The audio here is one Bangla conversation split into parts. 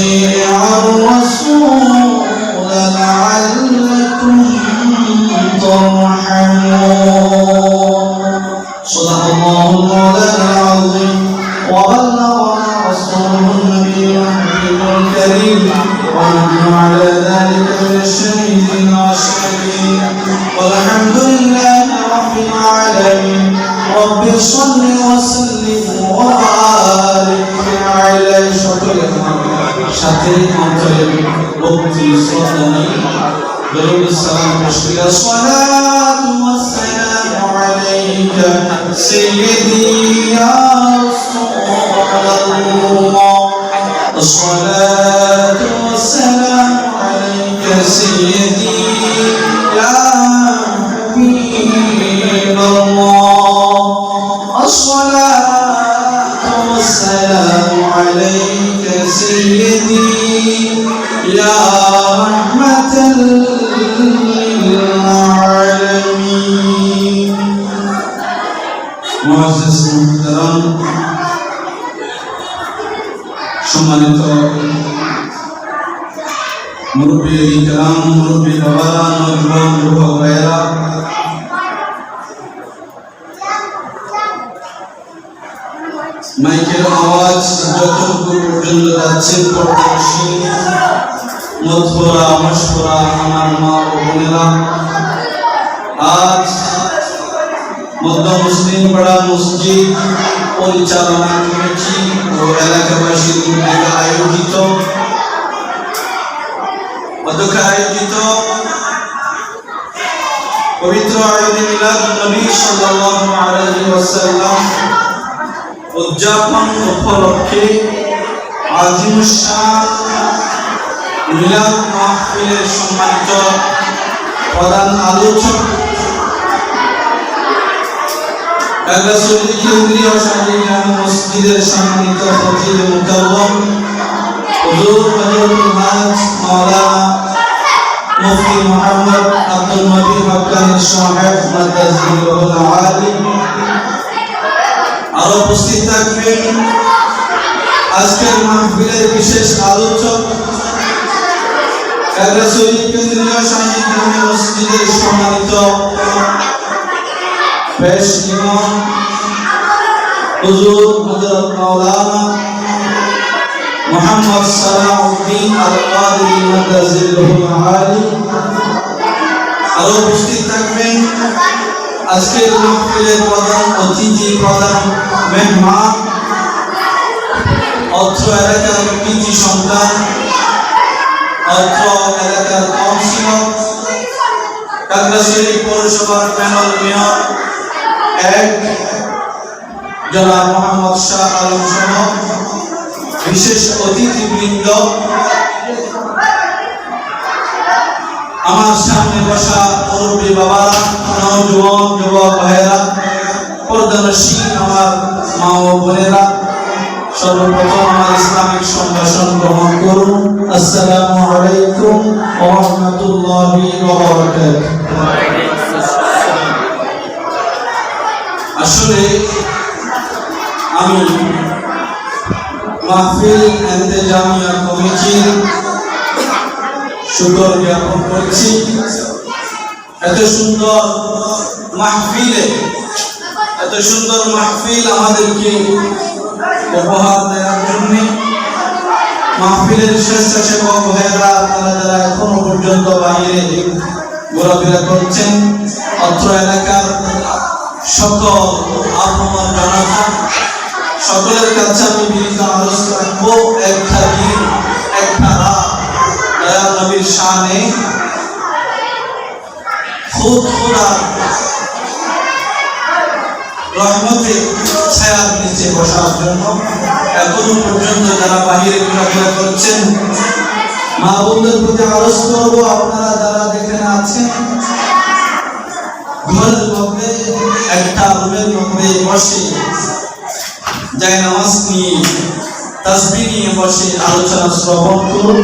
ويطيع الرسول لعلكم ترحمون. صدق الله مولانا العظيم وبلغنا رسوله النبي الحبيب الكريم ونحن على ذلك من الشهيدين والشاكرين والحمد لله رب العالمين. رب صل وسلم وبارك عليه. সাথে অন্তরে ভক্তি শ্রদ্ধা নিয়ে দরুদ সালাম পেশ সালাতু ওয়াস সালামু আলাইকা সাইয়্যিদি ইয়া রাসূলুল্লাহ। الصلاة والسلام عليك سيدي يا حبيب الله. الصلاة والسلام عليك سيدي يا رحمة للعالمين. معزز محترم সম্মানিত মুরব্বী کرام, মুরব্বী বাবারা, নওজোয়ান যুবক ভাইয়েরা, মাইকের আওয়াজ যতটুকু পর্যন্ত যাচ্ছে পর্দাশী মধুরা মশরা আমার মা ও বোনেরা, আজ মধ্য মুসলিম পাড়া মসজিদ পরিচালনা কমিটি ও এলাকাবাসীর উদ্যোগে আয়োজিত পবিত্র ঈদ মিলাদুন নবী সাল্লাল্লাহু আলাইহি ওয়াসাল্লাম উদযাপন উপলক্ষে আজিমুশ শান মিলাদ মাহফিলের সম্মানিত প্রধান আলোচক কেন্দ্রীয় শাহজাহান মসজিদের সম্মানিত খতিব মুকাররম হুজুর হযরতুল হাজ মাওলানা মুফতি মুহাম্মদ আব্দুল নবী হক্কানি সাহেব মাদ্রাসাতুল আলিম, আরো উপস্থিত থাকবেন আজকের মাহফিলের বিশেষ আলোচক কেন্দ্রীয় শাহজাহান মসজিদের সম্মানিত পেশ ইমাম হুজুর হযরত মাওলানা মুহাম্মদ সালাউদ্দিন আল কাদরি মাদ্রাসাতুল আলিম, আরো উপস্থিত থাকবেন আজকের মাহফিলের প্রধান অতিথি, প্রধান মেহমান, অত্র এলাকার কৃতি সন্তান, অত্র এলাকার কাউন্সিলর, খাগড়াছড়ি পৌরসভার প্যানেল মেয়র এক জনাব মোহাম্মদ শাহ আলম সহ বিশেষ অতিথিবৃন্দ, আমার সামনে বসা মুরব্বী বাবারা, নওজোয়ান যুবক ভাইয়েরা, পর্দানশীল আমার মা ও বোনেরা, সর্বপ্রথম আমার ইসলামিক সম্ভাষণ গ্রহণ করুন। আসসালামু আলাইকুম ওয়া রাহমাতুল্লাহি ওয়া বারাকাতুহু। আসলে আমি মাহফিল ইন্তেজামিয়া কমিটির শুকর জ্ঞাপন করছি এত সুন্দর মাহফিল আমাদেরকে উপহার দেওয়ার জন্য। মাহফিলের স্বেচ্ছাসেবক ভাইয়েরা, আপনারা যারা এখনো পর্যন্ত বাইরে ঘোরাফেরা করছেন, অত্র এলাকার সকল আপনার জনতা, সকলের কাছে আমি বিনীত আরজ রাখবো, একটা দিন একটা রাত দয়াল নবীর শানে খুদ খোদার রহমতে ছায়ার নিচে বসার জন্য। এখনো পর্যন্ত যারা বাহিরে ঘোরাফেরা করছেন, মা বোনদের প্রতি আরজ করবো, আপনারা যারা যেখানে আছেন ঘরের মধ্যে একটা রুমের মধ্যে বসে যাই নামাজ নিয়ে তাসবিহ নিয়ে বসে আলোচনা শ্রবণ করুন,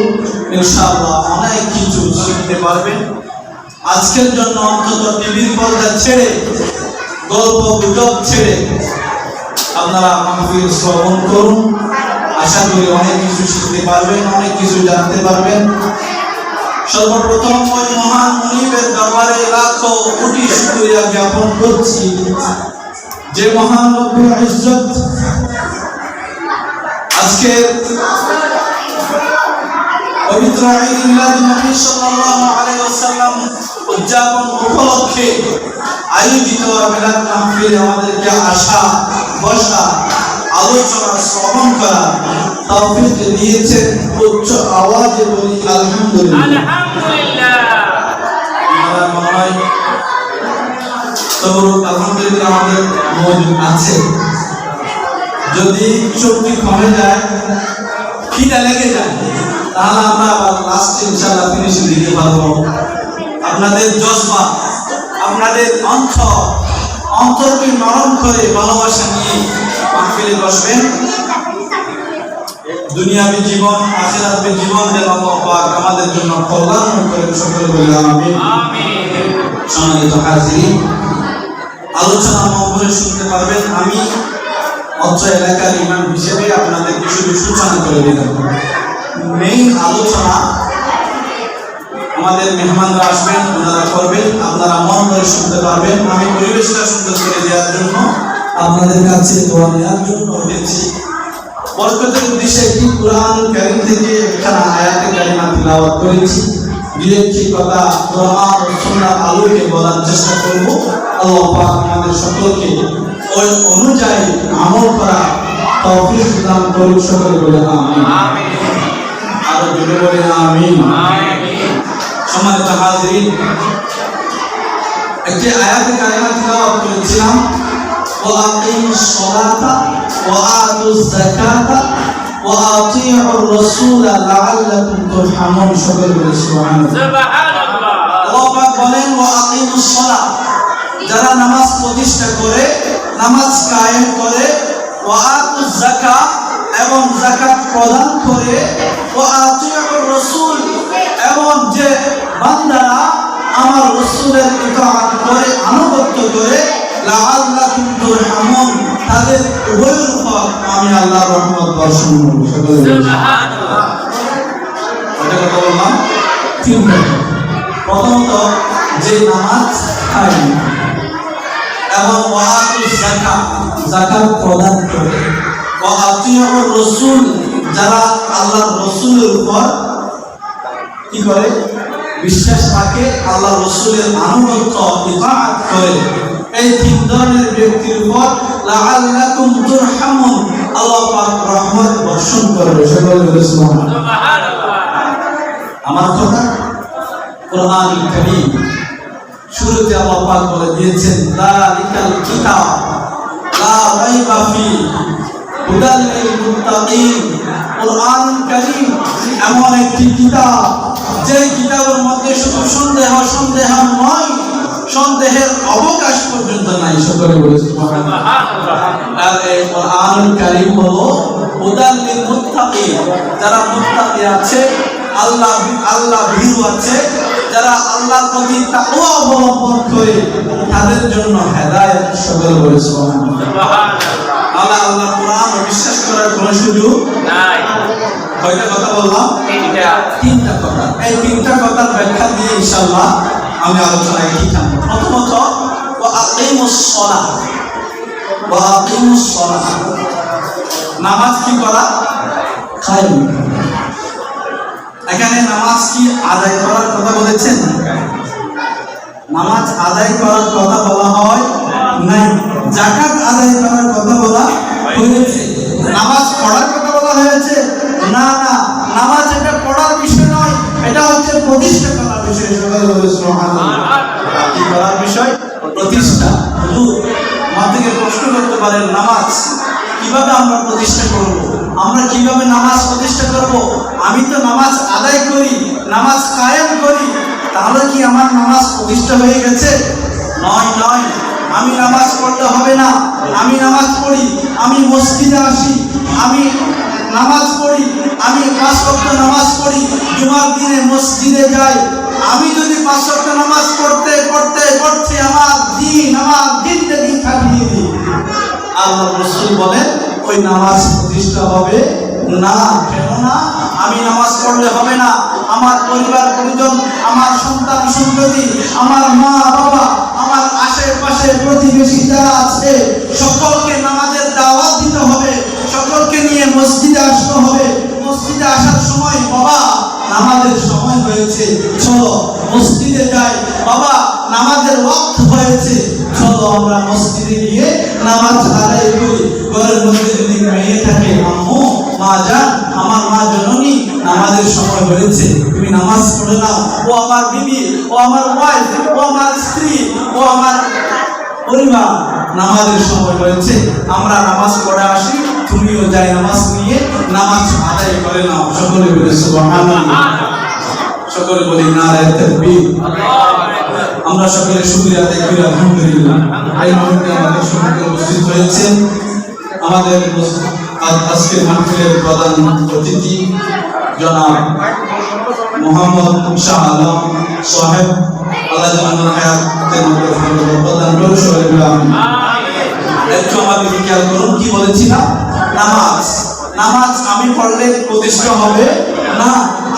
ইনশাআল্লাহ অনেক কিছু শিখতে পারবেন। আজকের জন্য অন্তত টিভির পর্দা ছেড়ে, গল্প গুজব ছেড়ে আপনারা মাহফিল শ্রবণ করুন। আশা করি অনেক কিছু শিখতে পারবেন, অনেক কিছু জানতে পারবেন। সর্বপ্রথম ওই মহান মুনিবের দরবারে লাখো কোটি শুকরিয়া জ্ঞাপন করছি যে মহান রব্বুল ইজ্জত আজকে পবিত্র ঈদ মিলাদ নবী সাল্লাল্লাহু আলাইহি ওয়াসাল্লাম উদযাপন উপলক্ষে আয়োজিত মিলাদ মাহফিল আমাদেরকে আসা, বসা, আলোচনা শ্রবণ করা তৌফিক দিয়েছেন। উচ্চ আওয়াজে বলি আলহামদুলিল্লাহ। আলহামদুলিল্লাহ। আমরা মনে হয় তো আলহামদুলিল্লাহ আমাদের মৌজুদ আছে। যদি চোখটি কমে যায়, খিদা লেগে যায়, তাহলে আমরা আবার লাস্টে ইনশাআল্লাহ ফিনিশিং দিতে পারবো। আপনাদের জজবা, আপনাদের অন্তরকে নরম করে ভালোবাসা নিয়ে মাহফিলে বসবেন। দুনিয়াবী জীবন, আখিরাতের জীবন যেন আল্লাহ পাক আমাদের জন্য কল্যাণময় করে। সকলে বলি আমিন। সম্মানিত হাজিরিন, আলোচনা মহলে শুনতে পারবেন। আমি অত্র এলাকার ইমাম হিসেবে আপনাদেরকে শুধু সূচনা করে দিলাম। মেইন আলোচনা আমাদের মেহমানরা আসবেন, ওনারা করবেন, আপনারা মন করে শুনতে পারবেন। আমি পরিবেশটা সুন্দর করে দেওয়ার জন্য, আপনাদের কাছে দোয়া নেওয়ার জন্য এসেছি। বরকতের উদ্দেশ্যে একটি কুরআন কারীম থেকে একখানা আয়াতে কারিমা তিলাওয়াত করেছি। দুই কথা কোরআন ও সুন্নাহর আলোকে বলার চেষ্টা করব। আল্লাহ পাক আমাদের সকলকে ওই অনুযায়ী আমল করা তৌফিক দান করুন। সকলে বলে আমিন। আমিন। আরো জোরে বলে আমিন। আমিন। সম্মানিত হাজিরিন, একটি আয়াতে কারিমা তিলাওয়াত করেছিলাম, ওয়া আকিমুস সালাতা ওয়া আতুজ যাকাতা ওয়া আতিউর রাসূলা লাআল্লাকুম তুরহামুন। সকলে বলে সুবহানাল্লাহ। সুবহানাল্লাহ। আল্লাহ পাক বলেন ওয়া আকিমুস সালাত, যারা নামাজ প্রতিষ্ঠা করে, নামাজ কায়েম করে, ওয়া আতুজ যাকাত এবং যাকাত প্রদান করে, ওয়া আতিউর রাসূল এবং যে বান্দারা আমার রাসূলের ইতাআত করে, আনুগত্য করে, লাআল্লাকুম তুরহামুন, তাদের উভয়ের উপর আমি আল্লাহর রহমত বর্ষণ করব। সকলে সুবহানাল্লাহ। এটা কথা বললাম তিনটা। প্রথমত যে নামাজ কায়েম এবং ওয়া আতুজ যাকাত, যাকাত প্রদান করে, ওয়া আতিউর রাসূল, যারা আল্লাহর রাসূলের উপর কি করে, বিশ্বাস রাখে, আল্লাহ রাসূলের আনুগত্য ইতাআত করে, এই তিন ধরনের ব্যক্তির উপর লাআল্লাকুম তুরহামুন, আল্লাহ পাক রহমত বর্ষণ করবে। সকলে বলে সুবহানাল্লাহ। সুবহানাল্লাহ। আমার কথা কোরআন কারীম শুরুতে আল্লাহ পাক বলে দিয়েছেন, যালিকাল কিতাব লা রাইবা ফি হুদাল লিল মুত্তাকিন। কোরআন কারীম এমন একটি কিতাব, যে কিতাবের মধ্যে শুধু সন্দেহ নয়, সন্দেহের অবকাশ পর্যন্ত নাই। সকলে বলে সুবহানাল্লাহ। আর এই কোরআন কারীম হলো হুদাল লিল মুত্তাকিন, যারা মুত্তাকি আছে, আল্লাহ ভীরু আছে, যারা আল্লাহর প্রতি তাকওয়া অবলম্বন করে, তাদের জন্য হেদায়েত। সকলে বলে সুবহানাল্লাহ। আল্লাহর কোরআন বিশ্বাস করার কোনো সুযোগ নাই। কয়টা কথা বললাম? তিনটা কথা। এই তিনটা কথার ব্যাখ্যা দিয়ে ইনশাআল্লাহ আমি আলোচনায় কি থামব। প্রথমত ওয়া আকিমুস সালাহ, ওয়া আকিমুস সালাহ, নামাজ কি করা? কায়েম। এখানে নামাজ কি আদায় করার কথা বলেছেন? নামাজ আদায় করার কথা বলা হয় নাই। যাকাত আদায় করার কথা বলা হয়েছে। নামাজ পড়ার কথা বলা হয়েছে না। নামাজ এটা পড়ার বিষয় নয়, এটা হচ্ছে প্রতিষ্ঠা করার বিষয়। সকলে বলে সুবহানাল্লাহ। কি করার বিষয়? প্রতিষ্ঠা। হুজুর আমাদেরকে প্রশ্ন করতে পারেন, নামাজ কিভাবে আমরা প্রতিষ্ঠা করব? আমরা কিভাবে নামাজ প্রতিষ্ঠা করব? আমি তো নামাজ আদায় করি, নামাজ কায়েম করি, তাহলে কি আমার নামাজ প্রতিষ্ঠা হয়ে গেছে? নয়। আমি নামাজ পড়তে হবে না। আমি নামাজ পড়ি, আমি মসজিদে আসি, আমি নামাজ পড়ি, আমি 5 ওয়াক্ত নামাজ পড়ি, জুমার দিনে মসজিদে যাই। আমি যদি 5 ওয়াক্ত নামাজ পড়তে আমার জিন্দেগি কাটিয়ে দিই, আল্লাহ রাসূল বলেন ওই নামাজ প্রতিষ্ঠা হবে না, কেননা আমি নামাজ পড়লে হবে না, আমার পরিবার পরিজন, আমার সন্তান সন্ততি, আমার মা বাবা, আমার আশেপাশে প্রতিবেশী যারা আছে সকলকে নামাজের দাওয়াত দিতে হবে, সকলকে নিয়ে মসজিদে আসতে হবে। মসজিদে আসার সময়, বাবা নামাজের সময় হয়েছে, চলো মসজিদে যাই, বাবা নামাজের ওয়াক্ত হয়েছে, চলো আমরা মসজিদে গিয়ে নামাজ আদায় করি। ঘরের মধ্যে যদি মেয়ে থাকে, আম্মু মা যান, আমার মা জননী নামাজের সময় হয়েছে, তুমি নামাজ পড়ে নাও। ও আমার বিবি, ও আমার ওয়াইফ, ও আমার স্ত্রী, ও আমার পরিবার, নামাজের সময় হয়েছে, আমরা নামাজ পড়ে আসি, তুমিও যাই নামাজ নিয়ে নামাজ আদায় করে নাও। সকলে বলে সুবহানাল্লাহ, সকলে বলি নারায়ে তাকবীর। আমরা সকলে শুকরিয়া আদায় করি আলহামদুলিল্লাহ। এই মুহূর্তে আমাদের সম্মুখে উপস্থিত হয়েছেন আমাদের আজকের মাহফিলের প্রধান অতিথি জনাব মোহাম্মদ শাহ আলম সাহেব, আল্লাহ জানার হায়াতের মধ্যে প্রদান করুন। সবাই বলে আমিন। একটু আমাদের খেয়াল করুন, কি বলেছিলাম? নামাজ, নামাজ আমি পড়লে প্রতিষ্ঠা হবে না।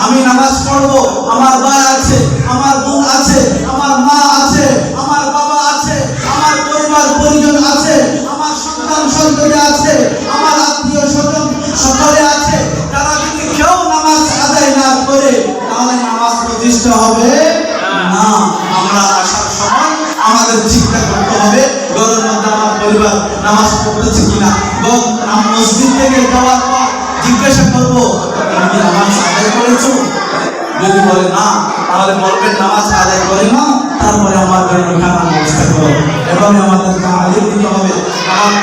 আমি নামাজ পড়বো, আমার ভাই আছে, আমার বোন আছে, আমার মা আছে, আমার বাবা আছে, আমার পরিবার পরিজন আছে, আমার সন্তান সন্ততি আছে, আমার আত্মীয় স্বজন সকলে আছে। তারা যদি কেউ নামাজ আদায় না করে তাহলে নামাজ প্রতিষ্ঠা হবে না। আমরা আসার সময় আমাদের চিন্তা করতে হবে, ঘরের মধ্যে আমার পরিবার নামাজ পড়তেছে কিনা। মসজিদ থেকে যাওয়ার পর জিজ্ঞাসা করবো, তুমি নামাজ আদায় করেছো? যদি বলে না, তাহলে বলবেন নামাজ আদায় করে না, তারপরে আমার জন্য খানার ব্যবস্থা করো। এভাবে আমাদের তালিম দিতে হবে।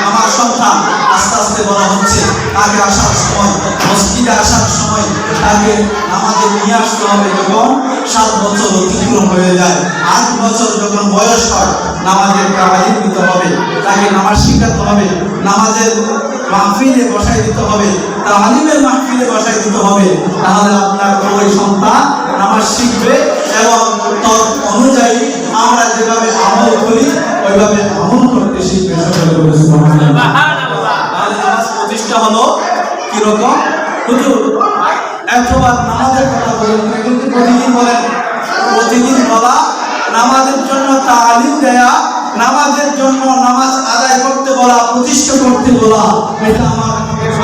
আমার সন্তান আস্তে আস্তে বড় হচ্ছে, তাকে আসার সময়, মসজিদে আসার সময় তাকে নামাজে নিয়ে আসতে হবে। যখন 7 বছর অতিক্রম হয়ে যায়, 8 বছর যখন বয়স হয়, নামাজের তালিম দিতে হবে, তাকে নামাজ শিখাতে হবে, নামাজের মাহফিলে বসাই দিতে হবে, তালিমের মাহফিলে বসাই দিতে হবে। তাহলে আপনার ওই সন্তান নামাজ শিখবে এবং তদ অনুযায়ী আমরা যেভাবে আমল করি ওইভাবে আমল করতে শিখবে। সকলে বলে সুবহানাল্লাহ। তাহলে নামাজ প্রতিষ্ঠা হলো কিরকম? হুজুর এতবার নামাজের কথা বলেন, কিন্তু প্রতিদিন বলেন, প্রতিদিন বলা, নামাজের জন্য তালিম দেয়া, নামাজের জন্য নামাজ আদায় করতে বলা, প্রতিষ্ঠা করতে বলা, এটা আমার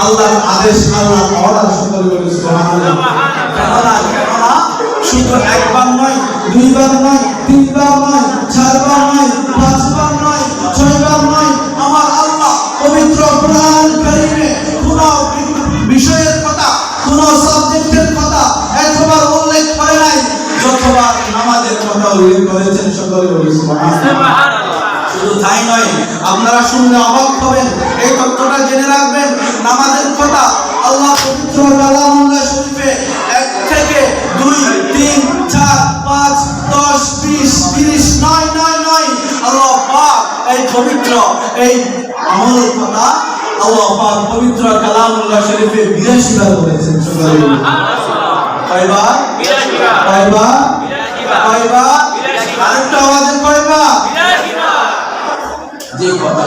আল্লাহর আদেশ, আল্লাহর অর্ডার। সকলে বলে সুবহানাল্লাহ। কেননা শুধু একবার নয়, 2 বার নয়, 3 বার নয়, 4 বার নয়, 5 বার নয়, 6 বার নয়, আমার আল্লাহ পবিত্র কোরআন কারীমে কোন বিষয়ের কথা, কোন সাবজেক্টের কথা এতবার উল্লেখ করে নাই যতবার নামাজের কথা উল্লেখ করেছেন। সকলে বলে সুবহানাল্লাহ। শুধু তাই নয়, আপনারা শুনলে অবাক হবেন, এই তথ্যটা জেনে রাখবেন। নামাজের কথা আল্লাহ পবিত্র কালামুল্লাহ শরীফে 1 থেকে 2, 3, 4, 5, 10, 20, 30, 9 আল্লাহ পাক এই পবিত্র এই আমলের কথা আল্লাহ পাক পবিত্র কালামুল্লাহ শরীফে 82 বার বলেছেন। কয়বার? 82 বার। কয়বার? 82 বার। কয়বার? 82 বার। আরেকটা আওয়াজে কয়বার? 82 বার। যে কথা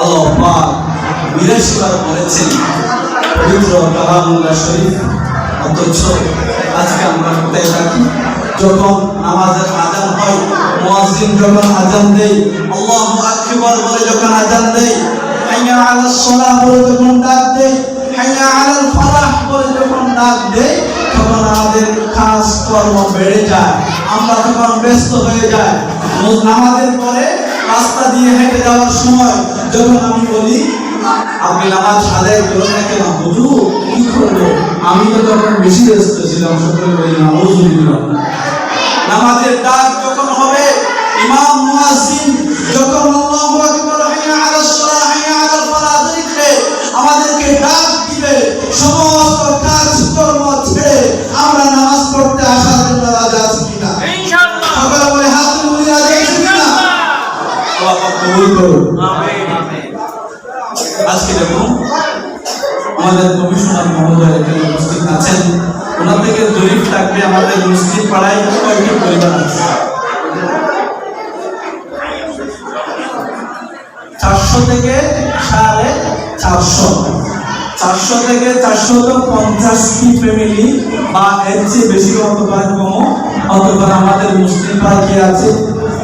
আল্লাহ পাক 82 বার বলেছেন পবিত্র কালামুল্লাহ শরীফ, অথচ আজকে আমরা কোথায় থাকি? যখন নামাজের আযান হয়, মুয়াজ্জিন যখন আযান দেয়, আল্লাহু আকবার বলে যখন আযান দেয়, হাইয়া আলাস সালাহ বলে যখন ডাক দেয়, হাইয়া আলাল ফালাহ বলে যখন ডাক দেয়, তখন আমাদের কাজ কর্ম বেড়ে যায়, আমরা তখন ব্যস্ত হয়ে যাই। নামাজের পরে রাস্তা দিয়ে হেঁটে যাওয়ার সময় যখন আমি বলি, আপনি নামাজ আদায় করেন না কেন? হুজুর কি করবো, আমি তো তখন বেশি ব্যস্ত ছিলাম। সকলে বলি নাউযুবিল্লাহ। নামাজের ডাক যখন হবে, ইমাম মুয়াজ্জিন যখন আল্লাহু আকবার হাইয়া আলাস সালাহ হাইয়া আলাল ফালাহ দিবে, আমাদেরকে ডাক দিবে, সমস্ত কাজ কর্ম ছেড়ে আমরা নামাজ পড়তে আসার জন্য রাজি আছি কিনা? ইনশাআল্লাহ। সকলে বলে হাত তুলে রাজি আছি কিনা? আল্লাহ পাক কবুল করুন। আমিন। আজকে দেখুন আমাদের কমিশনার মহোদয় এখানে উপস্থিত আছেন, ওনার থেকে জরিপ থাকবে আমাদের মুসলিম পাড়ায় কয়টি পরিবার আছে। 400 থেকে 450, 400 থেকে 450টি ফ্যামিলি বা এর চেয়ে বেশি হতে পারে, কম হতে পারে। আমাদের মুসলিম পাড়া আছে,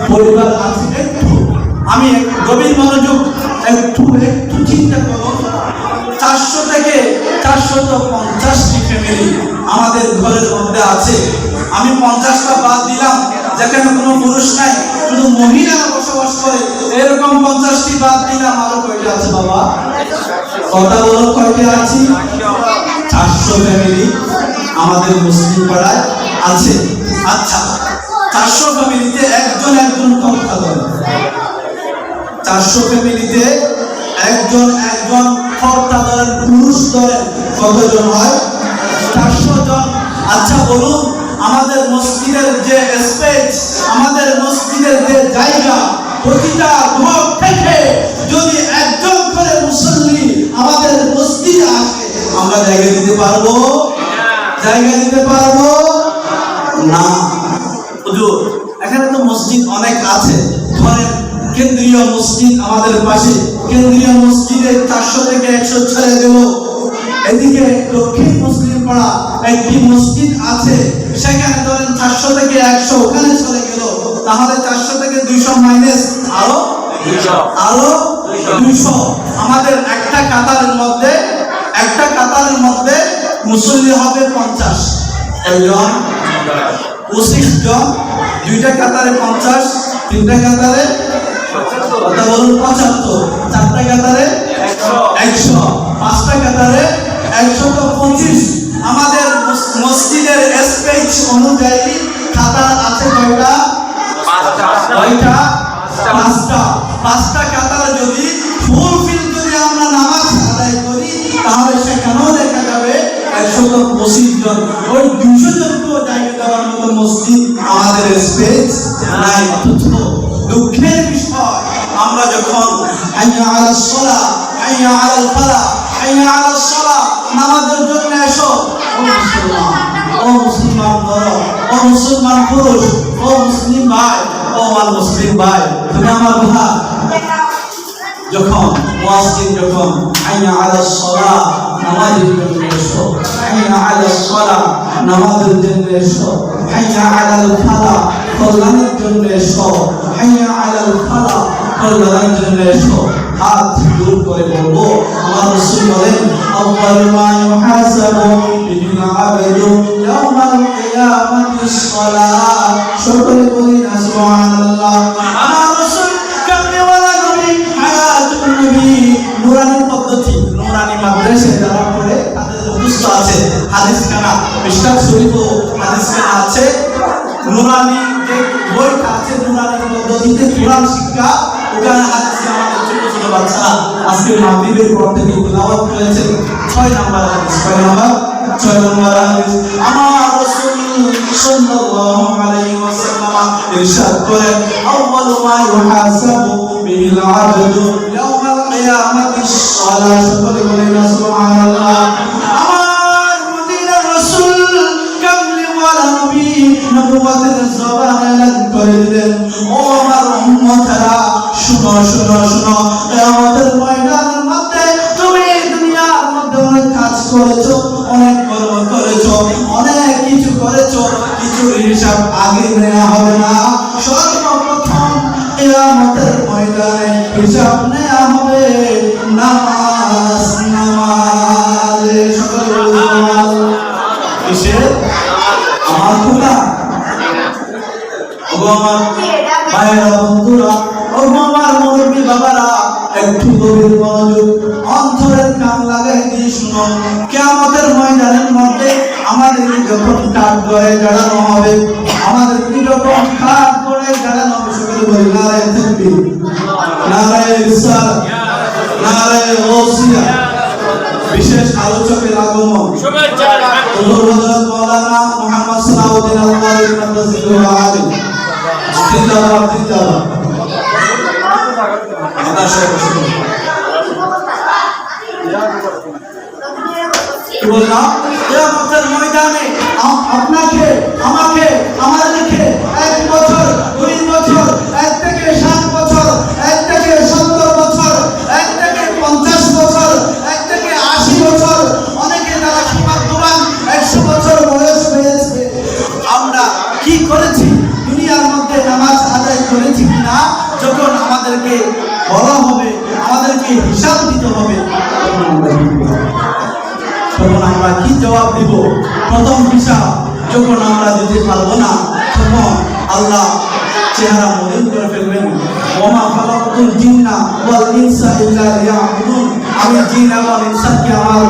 পরিবার আছে। একটু আমি গভীর মনোযোগ, একটু চিন্তা করুন। 400 থেকে 450টি ফ্যামিলি আমাদের ঘরের মধ্যে আছে। আমি 50টা বাদ দিলাম, যেখানে কোনো পুরুষ নাই, শুধু মহিলারা বসবাস করে, এরকম 50টি বাদ দিলাম। আরো কয়টা আছে বাবা? কথা বলো, কয়টা আছে? 400 ফ্যামিলি আমাদের মুসলিম পাড়ায় আছে। আচ্ছা, 400 ফ্যামিলিতে একজন কথা বলে। 400 ফ্যামিলিতে একজন কর্তা ধরেন, পুরুষ ধরেন, কতজন হয়? 400 জন। আচ্ছা বলুন, আমাদের মসজিদের যে স্পেস, আমাদের মসজিদের যে জায়গা, প্রতিটা ঘর থেকে যদি একজন করে মুসল্লি আমাদের মসজিদে আসে, আমরা জায়গা দিতে পারবো? জায়গা দিতে পারবো না। হুজুর, এখানে তো মসজিদ অনেক আছে, ধরেন কেন্দ্রীয় মসজিদ আমাদের পাশে, কেন্দ্রীয় মসজিদে 400 থেকে 100 ছেড়ে দেব। এদিকে দক্ষিণ মুসলিম পাড়া একটি মসজিদ আছে, সেখানে ধরেন 400 থেকে 100 ওখানে চলে গেল, তাহলে 400 থেকে 200 মাইনাস আরো 200। আমাদের একটা কাতারের মধ্যে মুসল্লি হবে 50 জন, 25 জন। দুইটা কাতারে 50, তিনটা কাতারে কথা বলুন 75, চারটা কাতারে 100, পাঁচটা কাতারে 125। আমাদের মসজিদের স্পেস অনুযায়ী কাতার আছে কয়টা? পাঁচটা কাতারে যদি ফুলফিল যদি আমরা নামাজ আদায় করি, তাহলে সেখানেও দেখা যাবে 125 জন। ওই 200 জনকেও জায়গা দেওয়ার মতো মসজিদ আমাদের স্পেস নাই। দুঃখের বিষয়, আমরা যখন হাইয়া আলাস সালাহ, হাইয়া আলাল ফালাহ, হাইয়া আলাস সালাহ নামাজের জন্য এসো, ও মুসলমান বড়, ও মুসলমান পুরুষ, ও মুসলিম ভাই, ও আমার মুসলিম ভাই, তুমি আমার ভাই। যখন মুয়াজ্জিন যখন হাইয়া আলাস সালাহ নামাজের জন্য এসো, হাইয়া আলাস সালাহ নামাজের জন্য এসো, হাইয়া আলাল ফালাহ কল্যাণের জন্য এসো, হাইয়া আলাল ফালাহ কল্যাণের জন্য এসো, হাত দূর করে বলবো। আমার রাসূল বলেন, আউয়ালু মা ইউহাসাবু বিহিল আবদু ইয়াওমাল কিয়ামাতিস সালাহ। সকলে বলি না সুবহানাল্লাহ। আমার রাসূল কামলিওয়ালা নবী, হায়াতুন নবী, নূরানি পদ্ধতি, নূরানি মাদ্রাসায় যারা পড়ে তাদের মুখস্থ আছে হাদিস খানা, মিশকাত শরীফ হাদিস খানা আছে, নূরানি যে বইটা আছে, নূরানি পদ্ধতিতে কোরআন শিক্ষা, ওখানে হাদিস আমাদের ছোট ছোট বাচ্চারা আজকে মাগরিবের পর থেকে তেলাওয়াত করেছে। 6 নাম্বার হাদিস, 6 নাম্বার হাদিস। আমার রাসূল সাল্লাল্লাহু আলাইহি ওয়াসাল্লাম ইরশাদ করেন, আউয়ালু মা ইউহাসাবু বিহিল আবদু ইয়াওমাল কিয়ামাতিস সালাহ। সকলে বলেন সুবহানাল্লাহ। আমার মদিনার রাসূল কামলিওয়ালা নবী নবুয়তের জবান এলান করে দিলেন, ও আমার উম্মতেরা, শুনো শুনো শুনো, কিয়ামতের ময়দানের মধ্যে তুমি দুনিয়ার মধ্যে অনেক কাজ করেছো, অনেক কর্ম করেছো, অনেক কিছু করেছো, কিছু হিসাব আগে নেওয়া হবে না। সর্বপ্রথম কিয়ামতের ময়দানে হিসাব নেওয়া হবে নামাজ। সকলে বলুন কিসের? আমার খোদা, ওগো আমার ভাইয়েরা, বন্ধুরা, ওগো আমার মুরব্বী বাবারা, একটু গভীর মনোযোগ, অন্তরের কান লাগাই দিয়ে শুনো। কিয়ামতের ময়দানের মধ্যে আমাদেরকে যখন কাঠ করে দাঁড়ানো হবে, আমাদেরকে যখন কাঠ করে দাঁড়ানো হবে, সকলে বলি নারায়ে তাকবীর, নারায়ে রিসালাত, নারায়ে গাউসিয়া। বিশেষ আলোচকের আগমন, হুজুর হযরত মাওলানা মুহাম্মদ সালাউদ্দিন আল-কারি রাদিয়াল্লাহু আনহু। জিন্দাবাদ, জিন্দাবাদ। কি বললাম? কিয়ামতের ময়দানে আপনাকে, আমাকে, আমাদেরকে 1 বছর, 2 বছর, 1 থেকে 7 বছর, 1 থেকে 70 বছর, 1 থেকে 50 বছর, 1 থেকে 80 বছর, আমাদেরকে বলা হবে, আমাদেরকে হিসাব দিতে হবে, তখন আমরা কি জবাব দিব? প্রথম হিসাব যখন আমরা দিতে পারবো না, তখন আল্লাহ চেহারা মলিন করে ফেলবেন। ওমা খালাকাতুল জিন্না ওয়াল ইনসা ইল্লা লিয়াবুদুন, আমি জিন এবং ইনসানকে আমার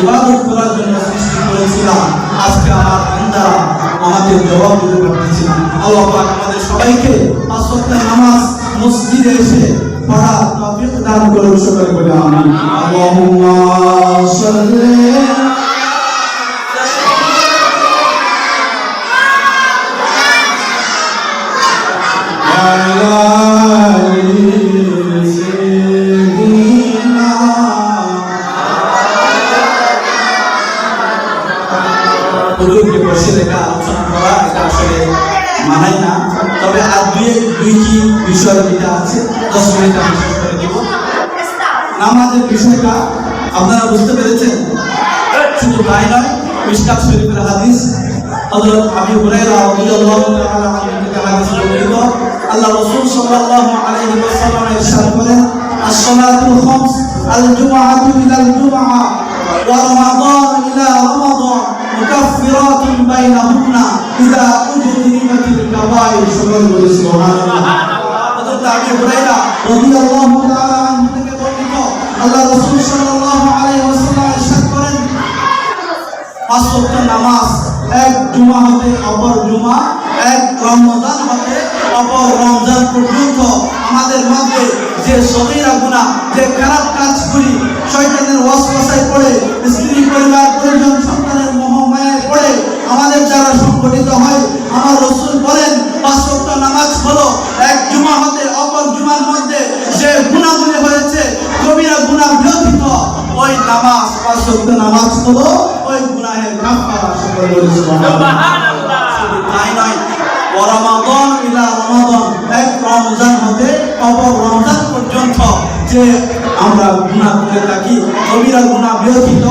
ইবাদত করার জন্য সৃষ্টি করেছিলাম, আজকে আমার বান্দারা আমাকে জবাব দিতে পারতেছে না। আল্লাহ পাক আমাদের সবাইকে পাঁচ ওয়াক্তের নামাজ মসজিদে এসে পড়ার তৌফিক দান করুন, সকলে বলে আমিন। আল্লাহুম্মা সাল্লি হুজুরকে বসে রেখে আলোচনা করা এটা আসলে মানাই না, তবে আর দুইটি বিষয় যেটা আছে 10 মিনিট আমি শেষ করে দিব। নামাজের বিষয়টা আপনারা বুঝতে পেরেছেন, শুধু তাই নয়, মিশকাত শরীফের হাদিস হযরত আবু হুরায়রা রাদিয়াল্লাহু তাআলা আনহু থেকে হাদিস বর্ণিত, আল্লাহ রাসূল সাল্লাল্লাহু আলাইহি ওয়াসাল্লাম ইরশাদ করেন, আস-সালাতুল খামস আল-জুমআতু ইলাল জুমআহ ওয়া রমাদান ইলা রমাদান মুকাফফিরাতুন বাইনাহুন্না ইযা উজতিনিবাতিল কাবাইর, সকলে বলে সুবহানাল্লাহ। হযরত আবু হুরায়রা রাদিয়াল্লাহু তাআলা আনহু থেকে বর্ণিত, আল্লাহ রাসূল সাল্লাল্লাহু আলাইহি ওয়াসাল্লাম ইরশাদ করেন, পাঁচ ওয়াক্ত নামাজ এক জুমা হতে অপর জুমা, এক রমজান হতে অপর রমজান পর্যন্ত আমাদের মধ্যে যে সগীরা গুনাহ, যে খারাপ কাজ করি, শয়তানের ওয়াসওয়াসায় পড়ে, স্ত্রী পরিবার পরিজন সন্তানের মোহমায়ায় পড়ে আমাদের দ্বারা সংগঠিত হয়, আমার রাসূল বলেন পাঁচ ওয়াক্ত নামাজ হলো এক জুমা হতে অপর জুমার মধ্যে যে গুনাহগুলি হয়েছে কবিরা গুনাহ ব্যতীত, ওই নামাজ পাঁচ ওয়াক্ত নামাজ হলো ওই গুনাহের কাফারা, সকলে বলে সুবহানাল্লাহ। তাই নয়, রমাদান ইলা রমাদান, এক রমজান হতে অপর রমজান পর্যন্ত যে আমরা গুনাহ করে থাকি কবিরা গুনাহ ব্যতীত,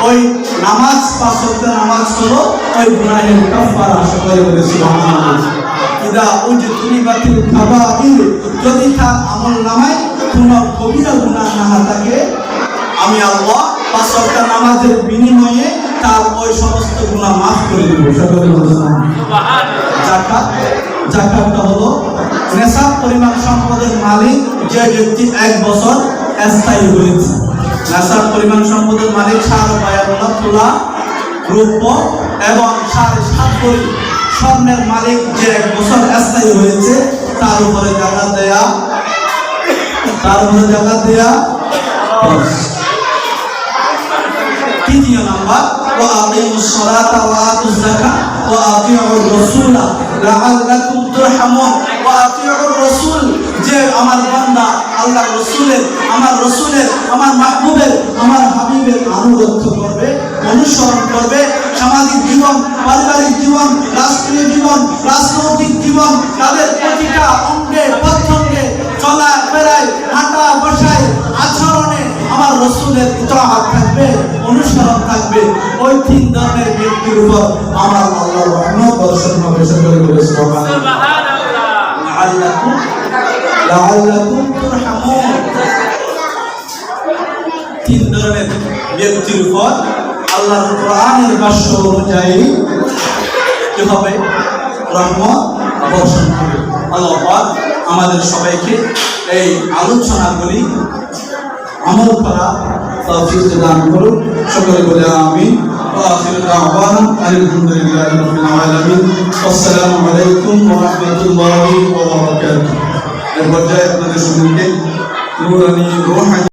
ওই নামাজ পাঁচ ওয়াক্ত নামাজ হলো ওই গুনাহের কাফারা, সকলে বলে সুবহানাল্লাহ। ইদা উজতিনিবাতিল কাবাইর, যদি তার আমল নামায় কোনো কবিরা গুনাহ না থাকে, আমি আল্লাহ পাঁচ ওয়াক্ত নামাজের বিনিময়ে তার ওই সমস্ত গুনাহ মাফ করে দেব, সকলে বলে সুবহানাল্লাহ। যাকাত, যাকাতটা হলো নেশাব পরিমাণ সম্পদের মালিক যে ব্যক্তি 1 বছর স্থায়ী হয়েছে। নেশাব পরিমাণ সম্পদের মালিক 52 তোলা রৌপ্য এবং 7.5 ভরি স্বর্ণের মালিক যে 1 বছর স্থায়ী হয়েছে, তার উপরে যাকাত দেয়া, তৃতীয় নাম্বার, ওয়া আকিমুস সালাতা ওয়া আতুজ যাকাত ওয়া আতিউর রাসূলা লাআল্লাকুম তুরহামুন, ওয়া আতিউর রাসূল, যে আমার বান্দা আল্লাহ রাসূলের, আমার রাসূলের, আমার মাহবুবের, আমার হাবিবের আনুগত্য করবে, অনুসরণ করবে, সামাজিক জীবন, পারিবারিক জীবন, রাষ্ট্রীয় জীবন, রাজনৈতিক জীবন, তাদের প্রতিটা অঙ্গে প্রত্যঙ্গে চলা ফেরায়, হাঁটা বসায়, আচরণে আমার রাসূলের ইতাআত থাকবে, অনুসরণ থাকবে, ওই তিন ধরনের ব্যক্তির উপর আমার আল্লাহর রহমত বর্ষণ হবে, সকলে বলে সুবহানাল্লাহ। লাআল্লাকুম তুরহামুন, তিন ধরনের ব্যক্তির উপর আল্লাহর কোরআনের ভাষ্য অনুযায়ী কি হবে? রহমত বর্ষণ হবে। আল্লাহ পাক আমাদের সবাইকে এই আলোচনাগুলি আমল করা তৌফিক দান করুন, সকলে বলে আমিন। ওয়া আখিরু দাওয়ানা আলহামদুলিল্লাহি রাব্বিল আলামিন। আসসালামু আলাইকুম ওয়া রাহমাতুল্লাহি ওয়া বারাকাতুহু। এর পর্যায়ে আপনাদের সম্মুখে নূরানী রূহানী